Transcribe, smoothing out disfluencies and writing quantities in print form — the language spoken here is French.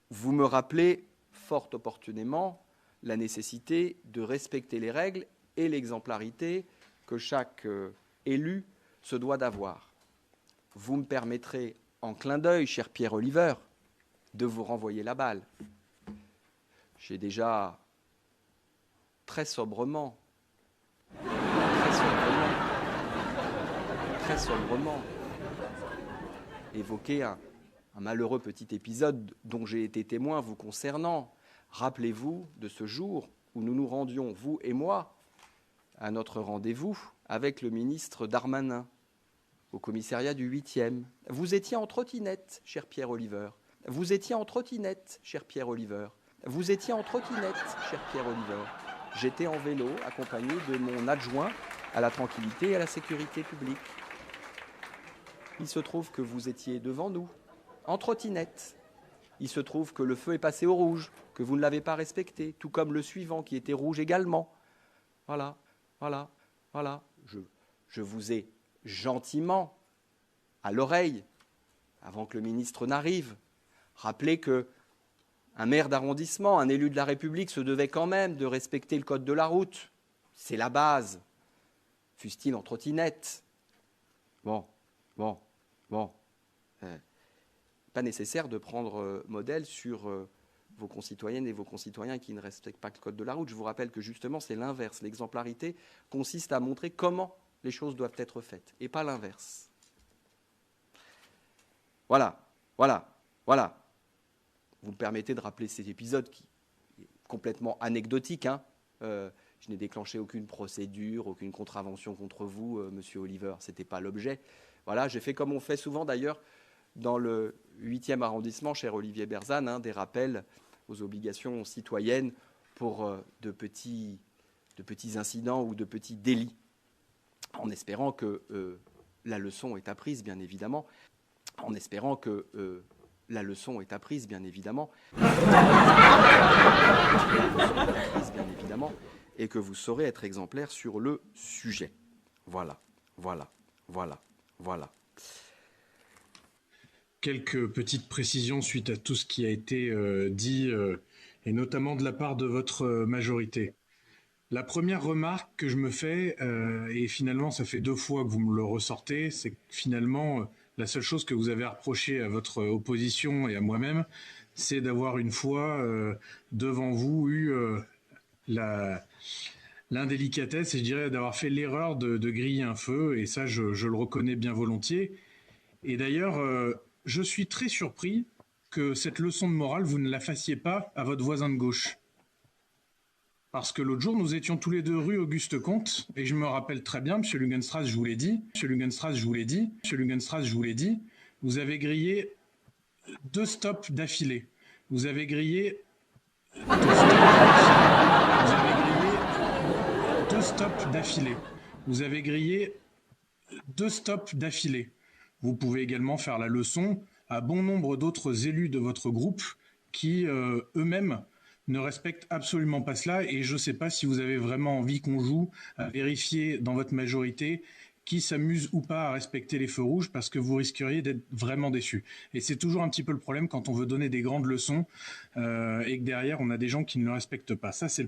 vous me rappelez fort opportunément la nécessité de respecter les règles et l'exemplarité que chaque élu se doit d'avoir. Vous me permettrez, en clin d'œil, cher Pierre Oliver, de vous renvoyer la balle. J'ai déjà très sobrement évoqué un malheureux petit épisode dont j'ai été témoin vous concernant. Rappelez-vous de ce jour où nous nous rendions, vous et moi, à notre rendez-vous avec le ministre Darmanin, au commissariat du 8e. Vous étiez en trottinette, cher Pierre Oliver. Vous étiez en trottinette, cher Pierre Oliver. Vous étiez en trottinette, cher Pierre Oliver. J'étais en vélo, accompagné de mon adjoint à la tranquillité et à la sécurité publique. Il se trouve que vous étiez devant nous, en trottinette. Il se trouve que le feu est passé au rouge, que vous ne l'avez pas respecté, tout comme le suivant qui était rouge également. Voilà. Je vous ai gentiment, à l'oreille, avant que le ministre n'arrive, rappelé que un maire d'arrondissement, un élu de la République se devait quand même de respecter le code de la route. C'est la base. Fût-il en trottinette. Bon. Pas nécessaire de prendre modèle sur vos concitoyennes et vos concitoyens qui ne respectent pas le code de la route. Je vous rappelle que justement, c'est l'inverse. L'exemplarité consiste à montrer comment les choses doivent être faites, et pas l'inverse. Voilà. Vous me permettez de rappeler cet épisode qui est complètement anecdotique. Je n'ai déclenché aucune procédure, aucune contravention contre vous, monsieur Oliver. Ce n'était pas l'objet. Voilà, j'ai fait comme on fait souvent d'ailleurs dans le 8e arrondissement, cher Olivier Berzane, des rappels aux obligations citoyennes pour de petits incidents ou de petits délits, en espérant que la leçon est apprise, bien évidemment. Et que vous saurez être exemplaire sur le sujet. Voilà. Quelques petites précisions suite à tout ce qui a été dit, et notamment de la part de votre majorité. La première remarque que je me fais, et finalement ça fait 2 fois que vous me le ressortez, c'est que finalement la seule chose que vous avez reproché à votre opposition et à moi-même, c'est d'avoir une fois devant vous eu l'indélicatesse, et je dirais d'avoir fait l'erreur de griller un feu, et ça je le reconnais bien volontiers. Et d'ailleurs, je suis très surpris que cette leçon de morale, vous ne la fassiez pas à votre voisin de gauche. Parce que l'autre jour, nous étions tous les deux rue Auguste Comte, et je me rappelle très bien, monsieur Lungenstrass, je vous l'ai dit, vous avez grillé 2 stops d'affilée. Vous avez grillé 2 stops d'affilée. Vous pouvez également faire la leçon à bon nombre d'autres élus de votre groupe qui, eux-mêmes, ne respectent absolument pas cela, et je ne sais pas si vous avez vraiment envie qu'on joue à vérifier dans votre majorité qui s'amuse ou pas à respecter les feux rouges, parce que vous risqueriez d'être vraiment déçus. Et c'est toujours un petit peu le problème quand on veut donner des grandes leçons et que derrière on a des gens qui ne le respectent pas. Ça, c'est